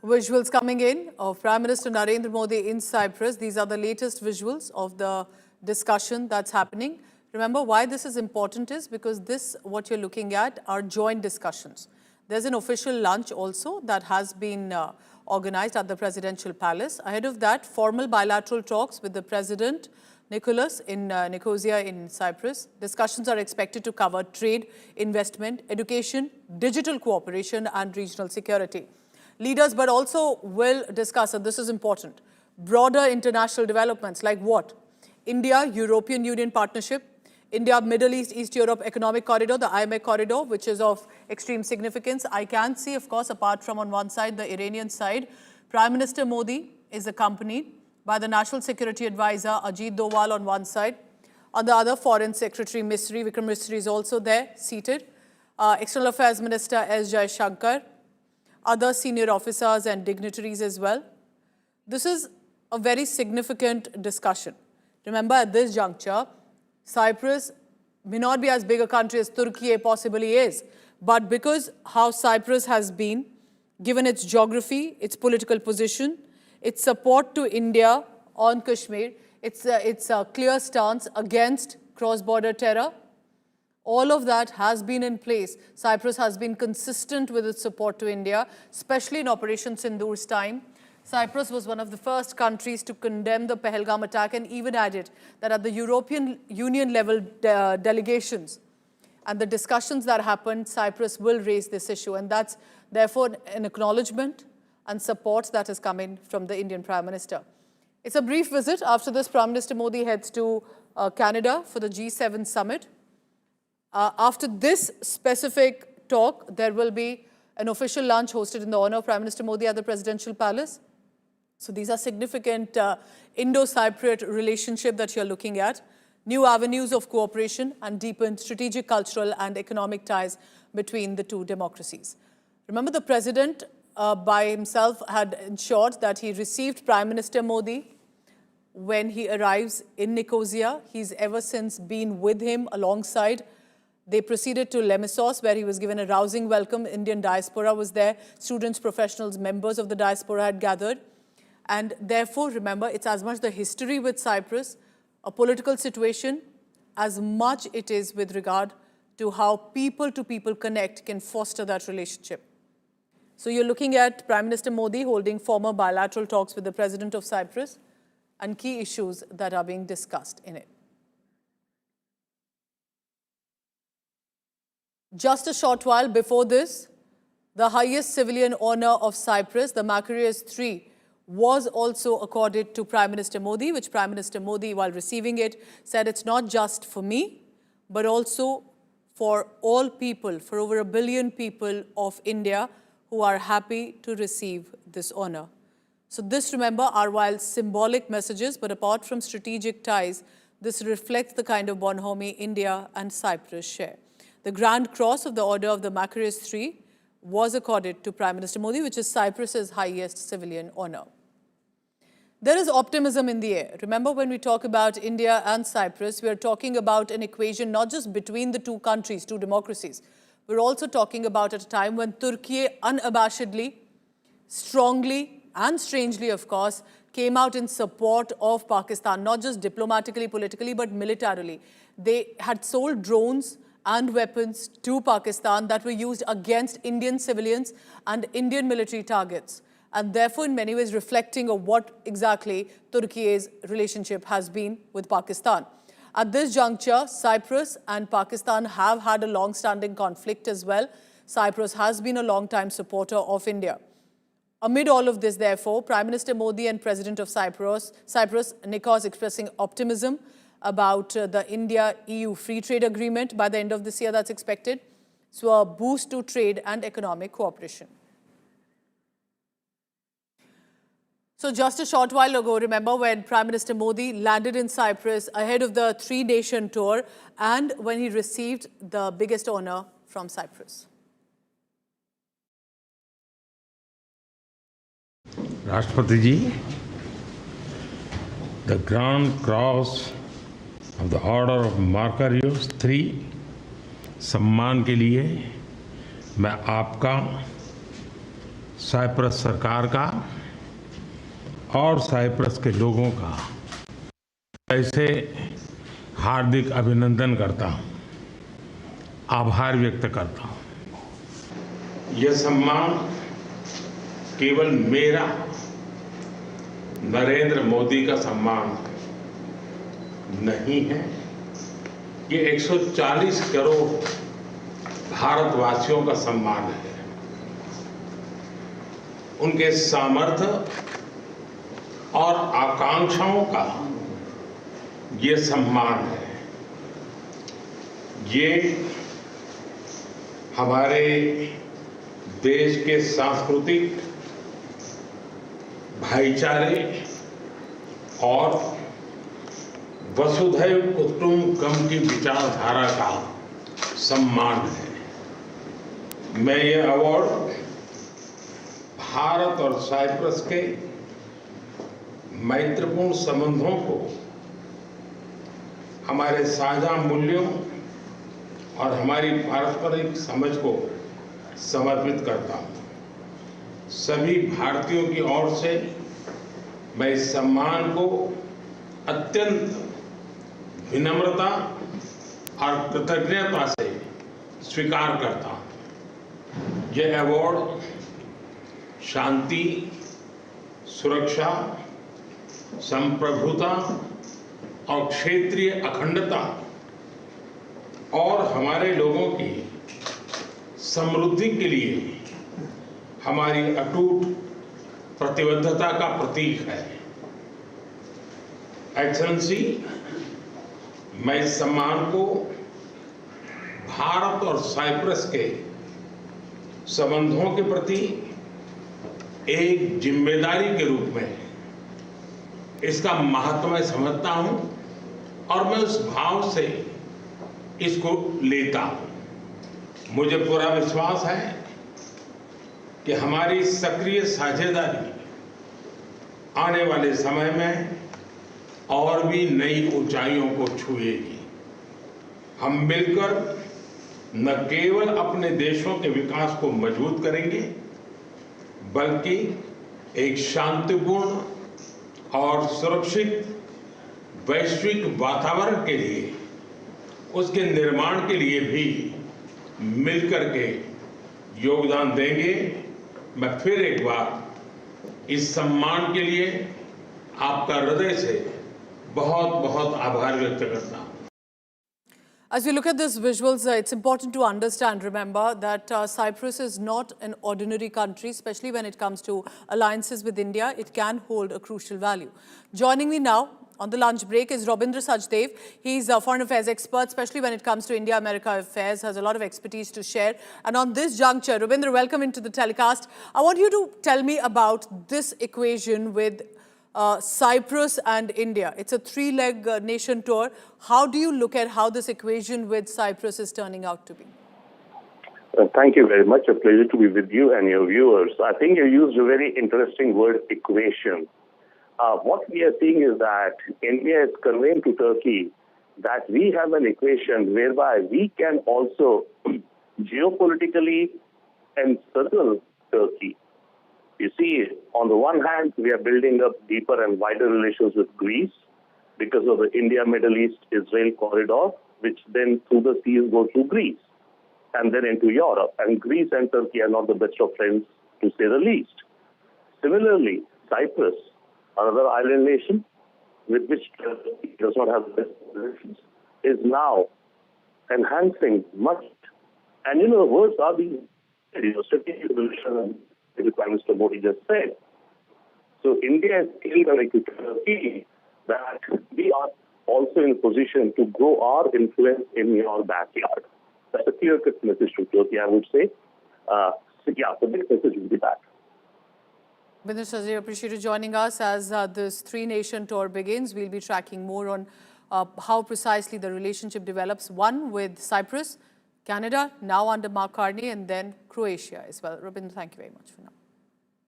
Visuals coming in of Prime Minister Narendra Modi in Cyprus. These are the latest visuals of the discussion that's happening. Remember, why this is important is because this, what you're looking at, are joint discussions. There's an official lunch also that has been organized at the Presidential Palace. Ahead of that, formal bilateral talks with the President, Nicholas, in Nicosia in Cyprus. Discussions are expected to cover trade, investment, education, digital cooperation, and regional security. Leaders, but also will discuss, and this is important, broader international developments like what? India-European Union partnership, India-Middle East-East Europe Economic Corridor, the IMEC corridor, which is of extreme significance. I can see, of course, apart from on one side, the Iranian side, Prime Minister Modi is accompanied by the National Security Advisor Ajit Doval on one side. On the other, Foreign Secretary Vikram Misri is also there, seated. External Affairs Minister S. Jaishankar, other senior officers and dignitaries as well. This is a very significant discussion. Remember, at this juncture, Cyprus may not be as big a country as Turkey possibly is, but because how Cyprus has been, given its geography, its political position, its support to India on Kashmir, its a clear stance against cross-border terror, all of that has been in place. Cyprus has been consistent with its support to India, especially in Operation Sindhur's time. Cyprus was one of the first countries to condemn the Pahalgam attack and even added that at the European Union level delegations and the discussions that happened, Cyprus will raise this issue. And that's therefore an acknowledgement and support that is coming from the Indian Prime Minister. It's a brief visit. After this, Prime Minister Modi heads to Canada for the G7 summit. After this specific talk, there will be an official lunch hosted in the honor of Prime Minister Modi at the Presidential Palace. So these are significant Indo-Cypriot relationship that you're looking at. New avenues of cooperation and deepened strategic, cultural and economic ties between the two democracies. Remember, the President by himself had ensured that he received Prime Minister Modi when he arrives in Nicosia. He's ever since been with him alongside. They proceeded to Lemissos, where he was given a rousing welcome. Indian diaspora was there. Students, professionals, members of the diaspora had gathered. And therefore, remember, it's as much the history with Cyprus, a political situation, as much it is with regard to how people to people connect can foster that relationship. So you're looking at Prime Minister Modi holding formal bilateral talks with the President of Cyprus and key issues that are being discussed in it. Just a short while before this, the highest civilian honor of Cyprus, the Macarius III, was also accorded to Prime Minister Modi, which Prime Minister Modi, while receiving it, said it's not just for me, but also for all people, for over 1 billion people of India who are happy to receive this honor. So this, remember, are while symbolic messages, but apart from strategic ties, this reflects the kind of bonhomie India and Cyprus share. The Grand Cross of the Order of the Macarius III was accorded to Prime Minister Modi, which is Cyprus's highest civilian honor. There is optimism in the air. Remember, when we talk about India and Cyprus, we are talking about an equation not just between the two countries, two democracies. We're also talking about at a time when Turkey unabashedly, strongly and strangely, of course, came out in support of Pakistan, not just diplomatically, politically, but militarily. They had sold drones and weapons to Pakistan that were used against Indian civilians and Indian military targets, and therefore in many ways reflecting of what exactly Turkey's relationship has been with Pakistan. At this juncture, Cyprus and Pakistan have had a long-standing conflict as well. Cyprus has been a long-time supporter of India. Amid all of this, therefore, Prime Minister Modi and President of Cyprus, Nikos, expressing optimism about the India-EU free trade agreement by the end of this year that's expected. So a boost to trade and economic cooperation. So just a short while ago, remember when Prime Minister Modi landed in Cyprus ahead of the three-nation tour and when he received the biggest honor from Cyprus. Rashtrapati Ji, the Grand Cross of the Order of Macarius III सम्मान के लिए मैं आपका Cyprus सरकार का और Cyprus के लोगों का ऐसे हार्दिक अभिनंदन करता हूं, आभार व्यक्त करता हूं। यह सम्मान केवल मेरा, नरेंद्र मोदी का सम्मान नहीं है, ये 140 करोड़ भारतवासियों का सम्मान है। उनके सामर्थ्य और आकांक्षाओं का ये सम्मान है। ये हमारे देश के सांस्कृतिक भाईचारे और वसुधैव कुटुंबकम की विचारधारा का सम्मान है। मैं ये अवार्ड भारत और साइप्रस के मैत्रीपूर्ण संबंधों को, हमारे साझा मूल्यों और हमारी पारस्परिक समझ को समर्पित करता हूं। सभी भारतीयों की ओर से मैं इस सम्मान को अत्यंत विनम्रता और कृतज्ञता से स्वीकार करता हूं। यह अवार्ड शांति, सुरक्षा, संप्रभुता और क्षेत्रीय अखंडता और हमारे लोगों की समृद्धि के लिए हमारी अटूट प्रतिबद्धता का प्रतीक है। एक्सेलेंसी, मैं इस सम्मान को भारत और साइप्रस के संबंधों के प्रति एक जिम्मेदारी के रूप में इसका महत्व मैं समझता हूं और मैं उस भाव से इसको लेता हूं। मुझे पूरा विश्वास है कि हमारी सक्रिय साझेदारी आने वाले समय में और भी नई ऊंचाइयों को छुएगी। हम मिलकर न केवल अपने देशों के विकास को मजबूत करेंगे, बल्कि एक शांतिपूर्ण और सुरक्षित वैश्विक वातावरण के लिए, उसके निर्माण के लिए भी मिलकर के योगदान देंगे। मैं फिर एक बार इस सम्मान के लिए आपका हृदय से बहुत बहुत आभार व्यक्त करता हूं। As we look at these visuals, it's important to understand, remember, that Cyprus is not an ordinary country, especially when it comes to alliances with India. It can hold a crucial value. Joining me now on the lunch break is Rabindra Sachdev. He's a foreign affairs expert, especially when it comes to India-America affairs, has a lot of expertise to share. And on this juncture, Rabindra, welcome into the telecast. I want you to tell me about this equation with Cyprus and India. It's a three-leg nation tour. How do you look at how this equation with Cyprus is turning out to be? Thank you very much. A pleasure to be with you and your viewers. I think you used a very interesting word, equation. What we are seeing is that India is conveying to Turkey that we have an equation whereby we can also geopolitically encircle Turkey. You see, on the one hand, we are building up deeper and wider relations with Greece because of the India-Middle East-Israel corridor, which then through the seas goes to Greece and then into Europe. And Greece and Turkey are not the best of friends, to say the least. Similarly, Cyprus, another island nation with which Turkey does not have the best relations, is now enhancing much. And the words are being strategic relations, as Prime Minister Modi just said. So India is clearly connected to Turkey that we are also in a position to grow our influence in your backyard. That's a clear-cut message to Turkey, I would say. The big message will be that. Minister, I appreciate you joining us as this three-nation tour begins. We'll be tracking more on how precisely the relationship develops. One with Cyprus, Canada, now under Mark Carney, and then Croatia as well. Rabindra, thank you very much for now.